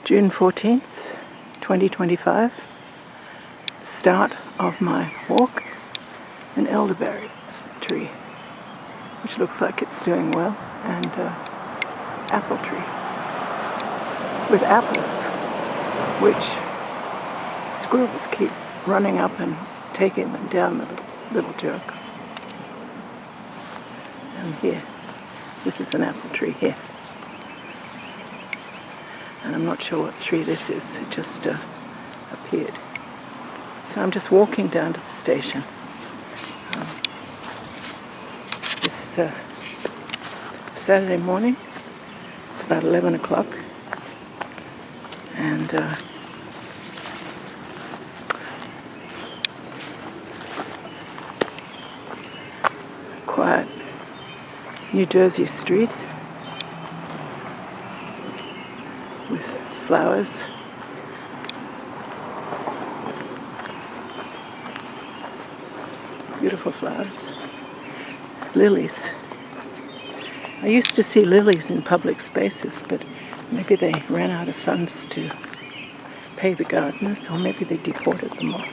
June 14th, 2025, start of my walk, an elderberry tree, which looks like it's doing well, and apple tree with apples, which squirrels keep running up and taking them down, the little jerks. And here, this is an apple tree here. And I'm not sure what tree this is, it just appeared. So I'm just walking down to the station. This is a Saturday morning, it's about 11 o'clock, and quiet New Jersey street with flowers. Beautiful flowers. Lilies. I used to see lilies in public spaces, but maybe they ran out of funds to pay the gardeners, or maybe they deported them all.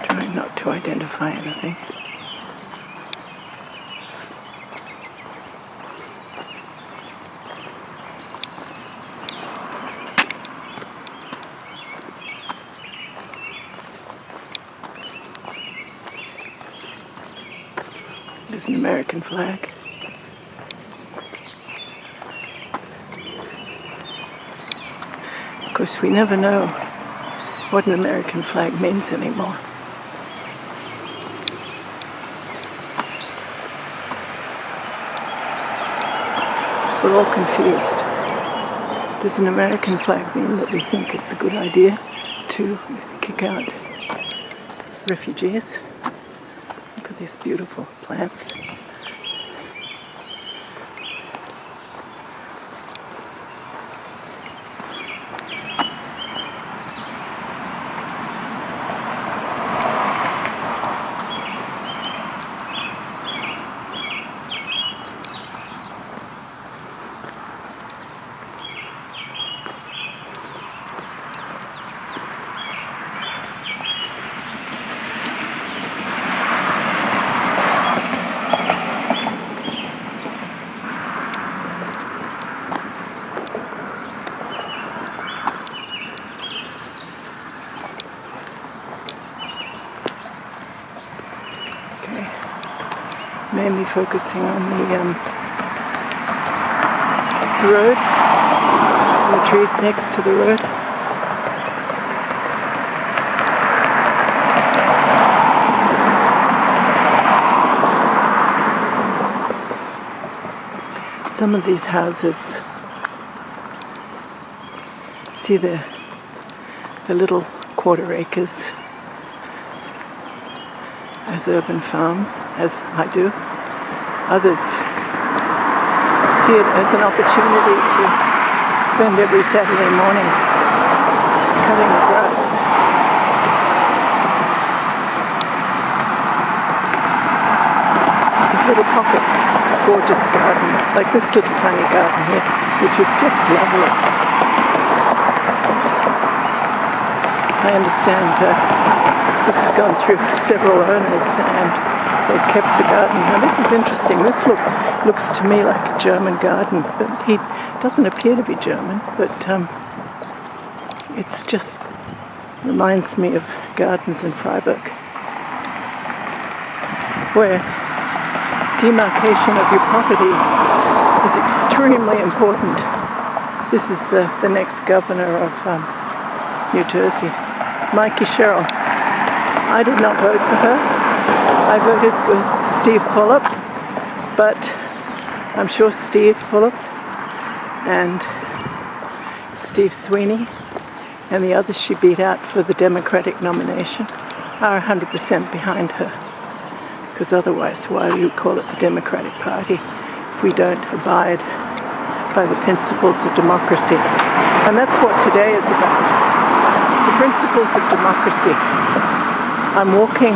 Trying not to identify anything. There's an American flag. Of course, we never know what an American flag means anymore. We're all confused. Does an American flag mean that we think it's a good idea to kick out refugees? Look at these beautiful plants. Mainly focusing on the road, the trees next to the road. Some of these houses, see the little quarter acres as urban farms, as I do. Others see it as an opportunity to spend every Saturday morning cutting the grass. With little pockets of gorgeous gardens, like this little tiny garden here, which is just lovely. I understand that this has gone through several owners and they've kept the garden. Now this is interesting. This looks to me like a German garden, but he doesn't appear to be German, but it's just reminds me of gardens in Freiburg, where demarcation of your property is extremely important. This is the next governor of New Jersey, Mikey Sherrill. I did not vote for her. I voted for Steve Fulop, but I'm sure Steve Fulop and Steve Sweeney and the others she beat out for the Democratic nomination are 100% behind her. Because otherwise, why do you call it the Democratic Party if we don't abide by the principles of democracy? And that's what today is about. the principles of democracy. I'm walking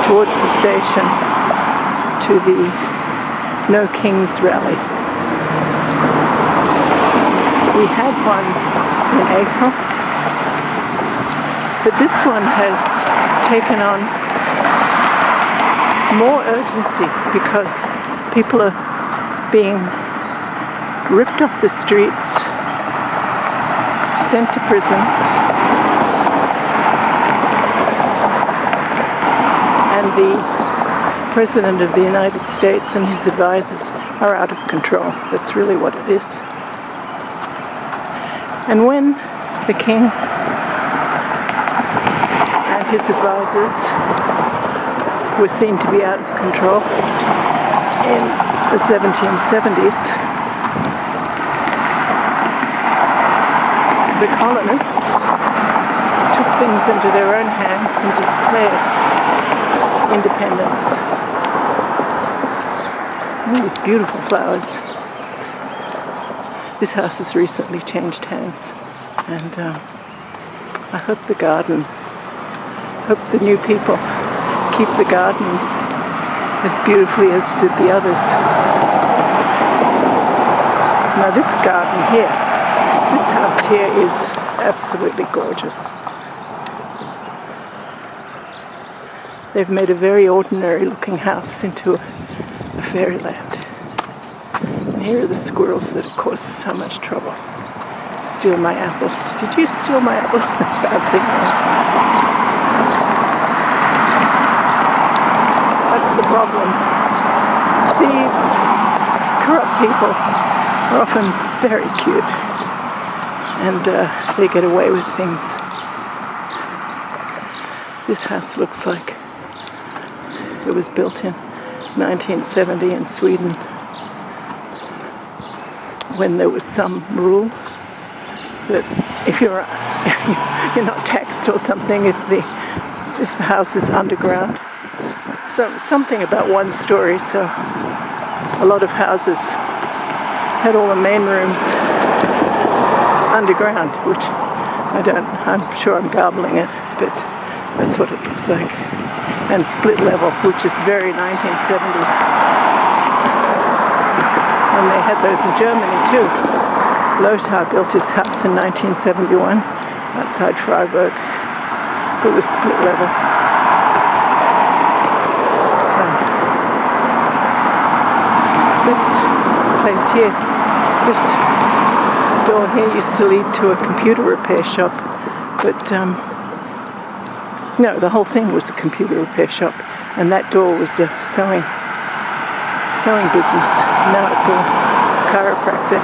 towards the station to the No Kings rally. We had one in April, but this one has taken on more urgency because people are being ripped off the streets, sent to prisons, and the President of the United States and his advisors are out of control. That's really what it is. And when the king and his advisors were seen to be out of control in the 1770s, the colonists took things into their own hands and declared independence. And these beautiful flowers. This house has recently changed hands, and I hope the new people keep the garden as beautifully as did the others. Now this garden here, this house here is absolutely gorgeous. They've made a very ordinary looking house into a fairyland. And here are the squirrels that have caused so much trouble. Steal my apples. Did you steal my apple? Bouncing around. That's the problem. Thieves, corrupt people are often very cute, and they get away with things. This house looks like it was built in 1970 in Sweden, when there was some rule that if you're not taxed or something if the house is underground. So something about one story. So a lot of houses had all the main rooms underground, which I'm sure I'm garbling it, but that's what it looks like. And split level, which is very 1970s. And they had those in Germany too. Lothar built his house in 1971 outside Freiburg. It was split level. So this place here, this door here used to lead to a computer repair shop, but no, the whole thing was a computer repair shop, and that door was a sewing business. Now it's a chiropractor.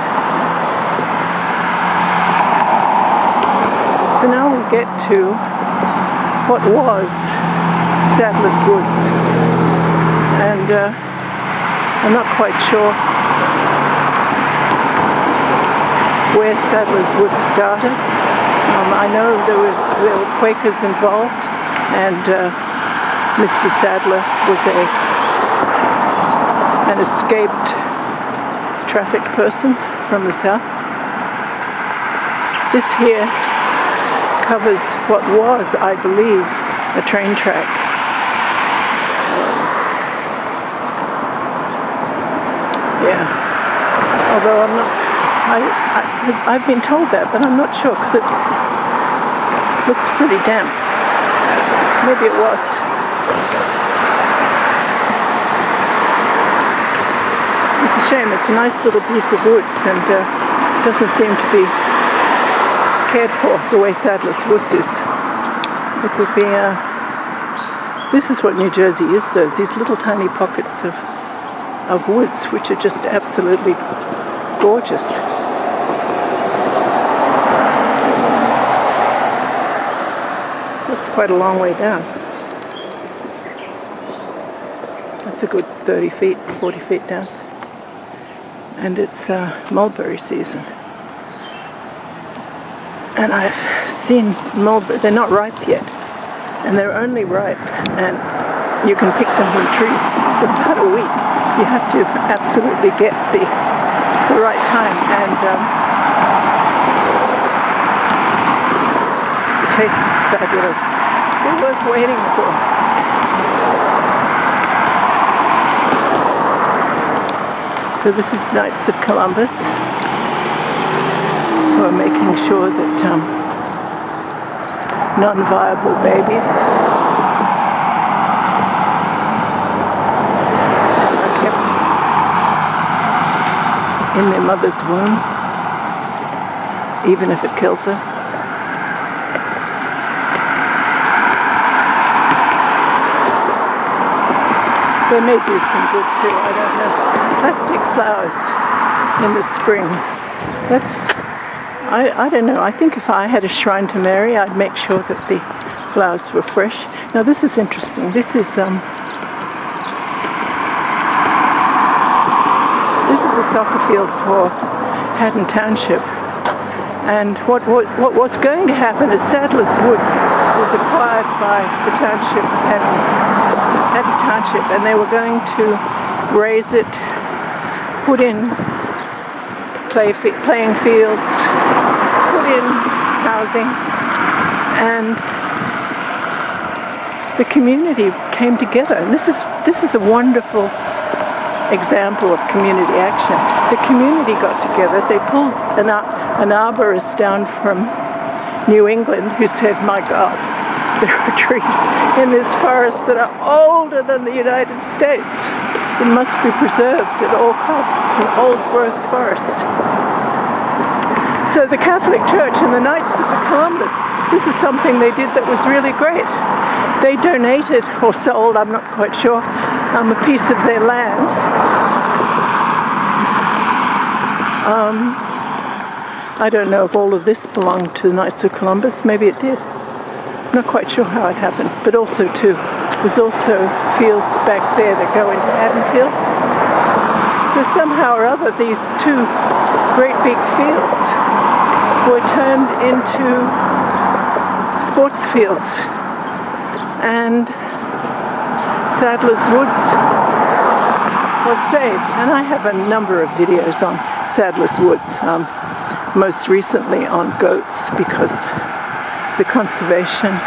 So now we get to what was Sadler's Woods, and I'm not quite sure where Sadler's Woods started. I know there were Quakers involved, and Mr. Sadler was an escaped trafficked person from the South. This here covers what was, I believe, a train track. Yeah. Although I'm not, I've been told that, but I'm not sure because it looks pretty damp. Maybe it was. It's a shame. It's a nice little piece of woods, and doesn't seem to be cared for the way Sadler's Woods is. It would be. This is what New Jersey is, though. These little tiny pockets of woods, which are just absolutely gorgeous. That's quite a long way down. That's a good 30 feet, 40 feet down. And it's mulberry season. And I've seen mulberry, they're not ripe yet. And they're only ripe, and you can pick them from trees for about a week. You have to absolutely get the right time. And taste is fabulous. They're worth waiting for. So this is Knights of Columbus, who are making sure that non-viable babies are kept in their mother's womb, even if it kills her. They may do some good too, I don't know. Plastic flowers in the spring. I don't know. I think if I had a shrine to Mary, I'd make sure that the flowers were fresh. Now this is interesting. This is a soccer field for Haddon Township. And what was going to happen is Sadler's Woods was acquired by the township of Haddon Township, and they were going to raise it, put in playing fields, put in housing, and the community came together. And this is a wonderful example of community action. The community got together. They pulled an arborist down from New England who said, "My God, there are trees in this forest that are older than the United States. It must be preserved at all costs. It's an old growth forest." So the Catholic Church and the Knights of the Columbus, this is something they did that was really great. They donated, or sold, I'm not quite sure, a piece of their land. I don't know if all of this belonged to the Knights of Columbus. Maybe it did. I'm not quite sure how it happened. But also too, there's also fields back there that go into Haddonfield. So somehow or other, these two great big fields were turned into sports fields. And Sadler's Woods was saved. And I have a number of videos on Sadler's Woods, most recently on goats, because the conservation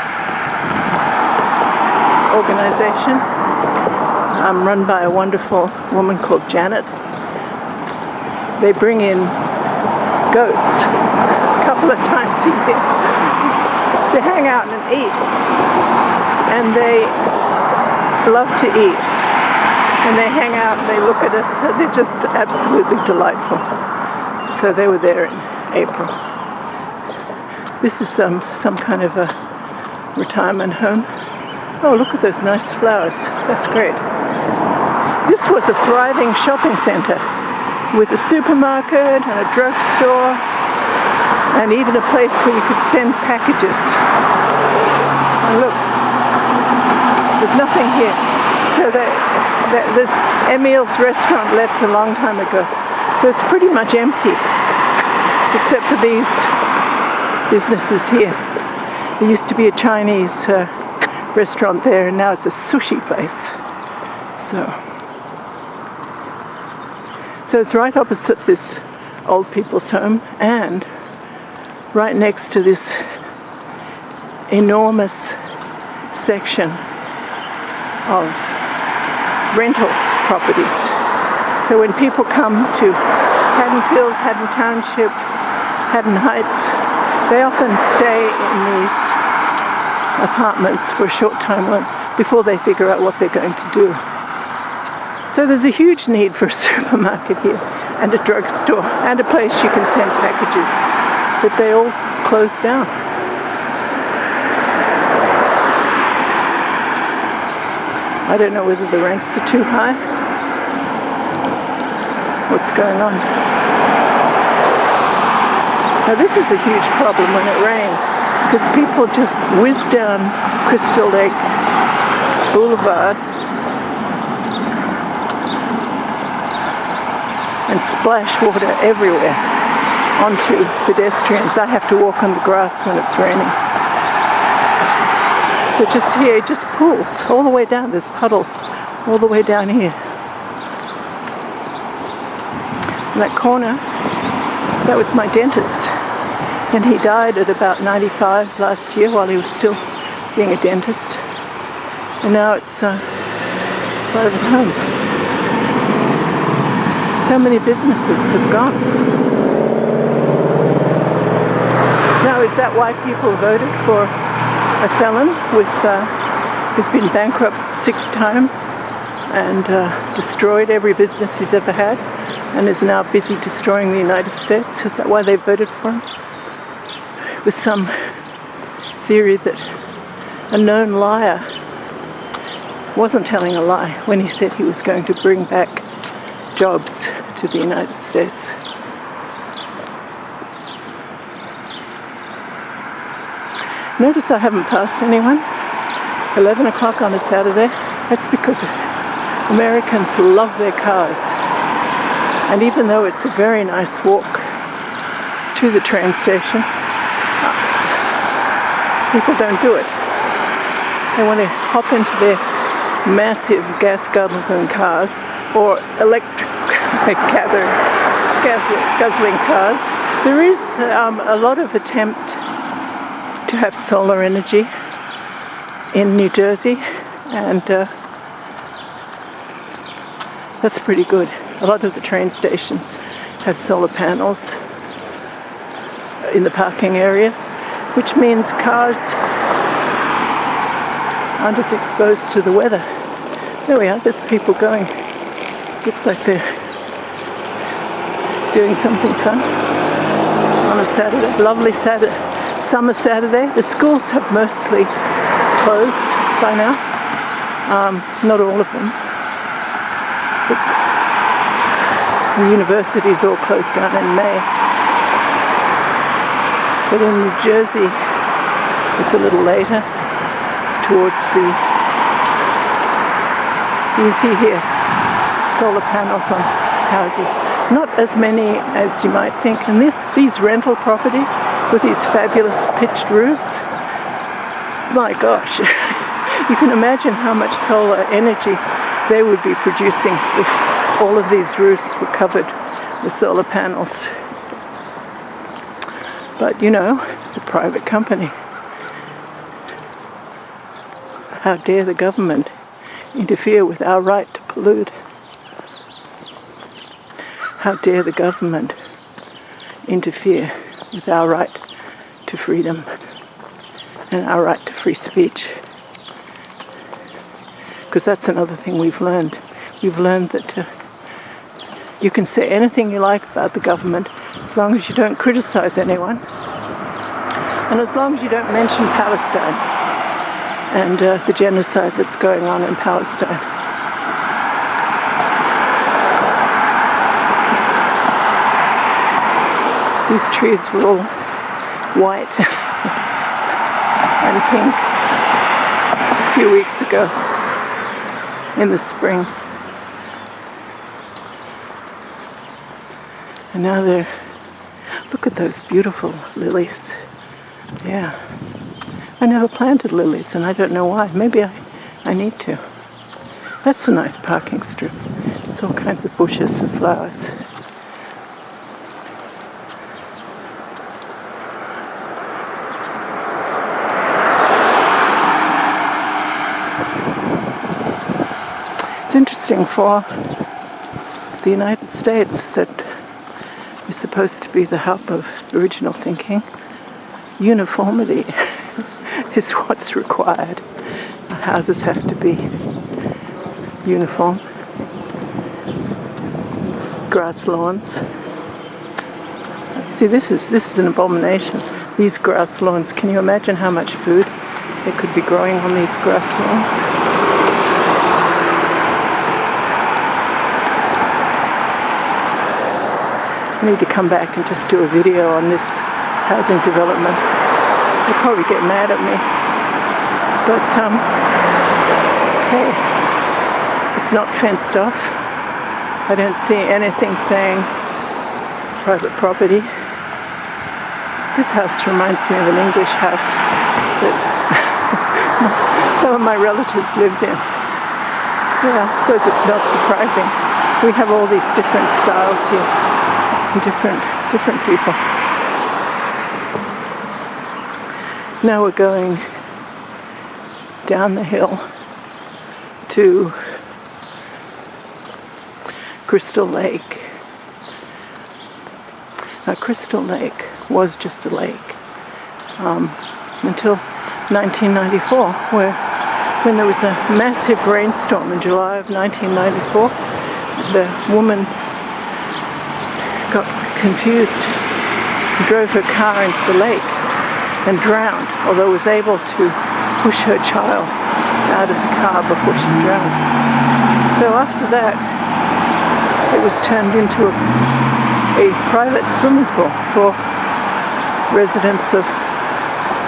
organization run by a wonderful woman called Janet. They bring in goats a couple of times a year to hang out and eat. And they love to eat. And they hang out and they look at us. So they're just absolutely delightful. So they were there in April. This is some kind of a retirement home. Oh, look at those nice flowers. That's great. This was a thriving shopping center with a supermarket and a drugstore and even a place where you could send packages. And look, there's nothing here. So this Emil's restaurant left a long time ago. So it's pretty much empty, except for these businesses here. There used to be a Chinese restaurant there, and now it's a sushi place. So it's right opposite this old people's home, and right next to this enormous section of rental properties. So when people come to Haddonfield, Haddon Township, Haddon Heights, they often stay in these apartments for a short time before they figure out what they're going to do. So there's a huge need for a supermarket here, and a drugstore, and a place you can send packages, but they all closed down. I don't know whether the rents are too high. What's going on? Now this is a huge problem when it rains, because people just whiz down Crystal Lake Boulevard and splash water everywhere onto pedestrians. I have to walk on the grass when it's raining. So just here, it just pools all the way down. There's puddles all the way down here. In that corner, that was my dentist And he died at about 95 last year while he was still being a dentist. And now it's private home. So many businesses have gone. Now, is that why people voted for a felon who's been bankrupt 6 times and destroyed every business he's ever had and is now busy destroying the United States? Is that why they voted for him? With some theory that a known liar wasn't telling a lie when he said he was going to bring back jobs to the United States. Notice I haven't passed anyone. 11 o'clock on a Saturday. That's because Americans love their cars. And even though it's a very nice walk to the train station, people don't do it. They want to hop into their massive gas-guzzling cars or electric guzzling cars. There is a lot of attempt to have solar energy in New Jersey, and that's pretty good. A lot of the train stations have solar panels in the parking areas, which means cars aren't as exposed to the weather. There we are, there's people going. Looks like they're doing something fun on a Saturday. Lovely summer Saturday. The schools have mostly closed by now. Not all of them. But the universities all closed down in May. But in New Jersey, it's a little later, towards you see here, solar panels on houses. Not as many as you might think. And these rental properties with these fabulous pitched roofs, my gosh, you can imagine how much solar energy they would be producing if all of these roofs were covered with solar panels. But you know, it's a private company. How dare the government interfere with our right to pollute? How dare the government interfere with our right to freedom and our right to free speech? Because that's another thing we've learned. We've learned that you can say anything you like about the government as long as you don't criticize anyone and as long as you don't mention Palestine and the genocide that's going on in Palestine. These trees were all white and pink a few weeks ago in the spring. And now look at those beautiful lilies. Yeah. I never planted lilies and I don't know why. Maybe I need to. That's a nice parking strip. It's all kinds of bushes and flowers. It's interesting for the United States that is supposed to be the hub of original thinking. Uniformity is what's required. Our houses have to be uniform. Grass lawns. See, this is an abomination. These grass lawns. Can you imagine how much food they could be growing on these grass lawns? I need to come back and just do a video on this housing development. They'll probably get mad at me. But, hey, it's not fenced off. I don't see anything saying private property. This house reminds me of an English house that some of my relatives lived in. Yeah, I suppose it's not surprising. We have all these different styles here. Different people. Now we're going down the hill to Crystal Lake. Now, Crystal Lake was just a lake until 1994, when there was a massive rainstorm in July of 1994. The woman got confused, drove her car into the lake and drowned, although was able to push her child out of the car before she drowned. So after that, it was turned into a private swimming pool for residents of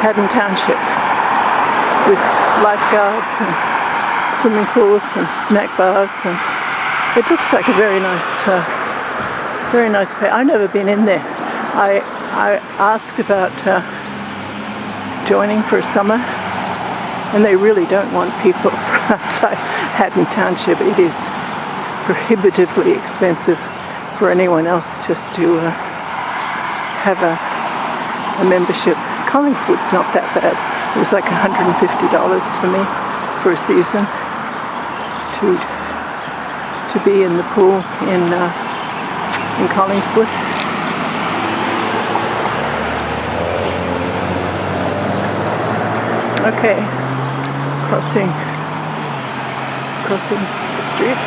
Haddon Township, with lifeguards and swimming pools and snack bars, and it looks like a very nice place. I've never been in there. I asked about joining for a summer, and they really don't want people from outside Haddon Township. It is prohibitively expensive for anyone else just to have a membership. Collingswood's not that bad. It was like $150 for me for a season to be in the pool in Collingswood. Okay, crossing the street.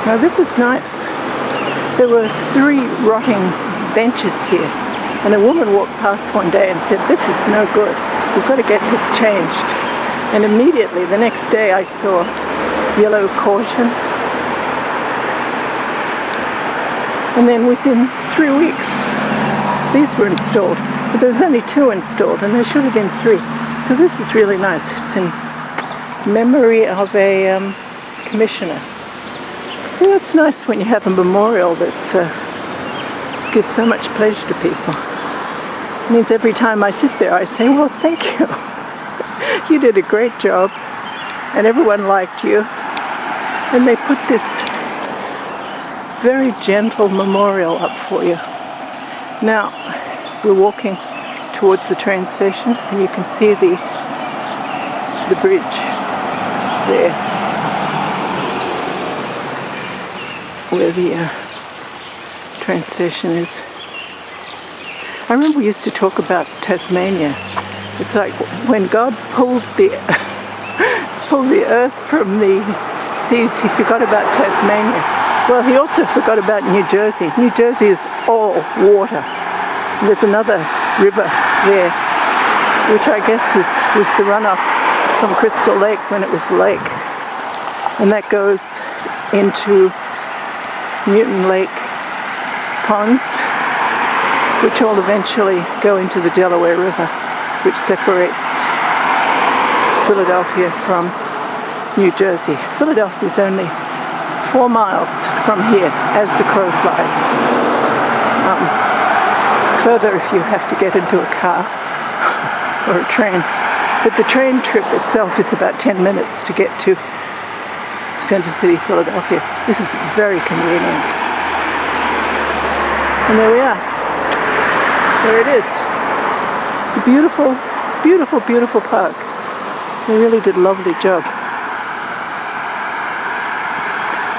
Now this is nice. There were 3 rotting benches here, and a woman walked past one day and said, "This is no good. We've got to get this changed." And immediately the next day I saw yellow caution. And then within 3 weeks, these were installed. But there was only 2 installed, and there should have been 3. So this is really nice. It's in memory of a commissioner. So it's nice when you have a memorial that gives so much pleasure to people. It means every time I sit there, I say, "Well, thank you. You did a great job, and everyone liked you." And they put this very gentle memorial up for you. Now, we're walking towards the train station, and you can see the bridge there, where the train station is. I remember we used to talk about Tasmania. It's like when God pulled the earth from the seas, he forgot about Tasmania. Well, he also forgot about New Jersey. New Jersey is all water. And there's another river there, which I guess was the runoff from Crystal Lake when it was a lake. And that goes into Newton Lake ponds, which all eventually go into the Delaware River, which separates Philadelphia from New Jersey. Philadelphia is only 4 miles from here as the crow flies. Further if you have to get into a car or a train. But the train trip itself is about 10 minutes to get to Center City, Philadelphia. This is very convenient. And there we are. There it is. It's a beautiful, beautiful, beautiful park. They really did a lovely job.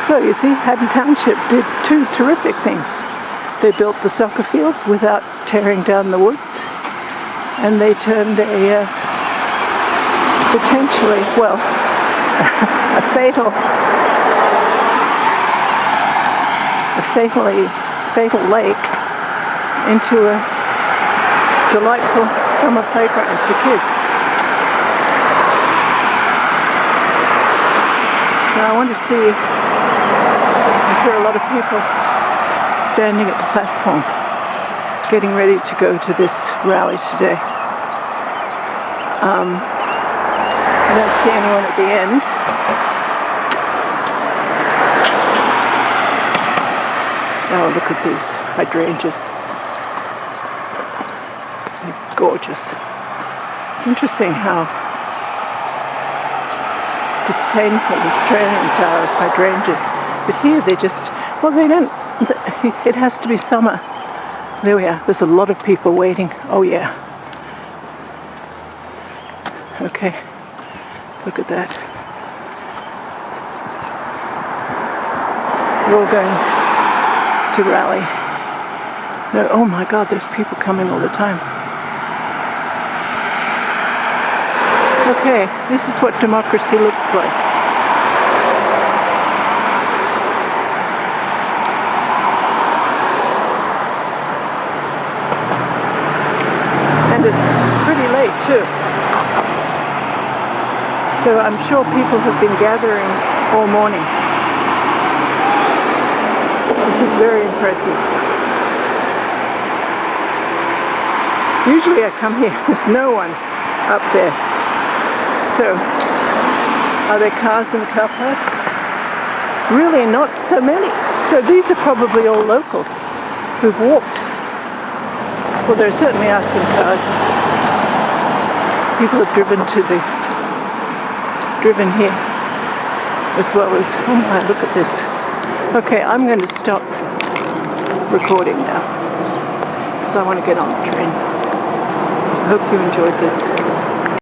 So you see, Haddon Township did 2 terrific things. They built the soccer fields without tearing down the woods, and they turned a potentially, well, a fatal lake into a delightful summer playground for kids. Now I want to see if there are a lot of people standing at the platform getting ready to go to this rally today. I don't see anyone at the end. Oh, look at these hydrangeas. They're gorgeous. It's interesting how disdainful Australians are of hydrangeas. But here they just, well, they don't, it has to be summer. There we are. There's a lot of people waiting. Oh yeah. Okay. Look at that. We're all going to rally. No, oh my God, there's people coming all the time. Okay, this is what democracy looks like. And it's pretty late too. So I'm sure people have been gathering all morning. This is very impressive. Usually I come here, there's no one up there. So, are there cars in the car park? Really not so many. So these are probably all locals who've walked. Well, there certainly are some cars. People have driven here, as well as, oh my, look at this. Okay, I'm going to stop recording now, because I want to get on the train. I hope you enjoyed this.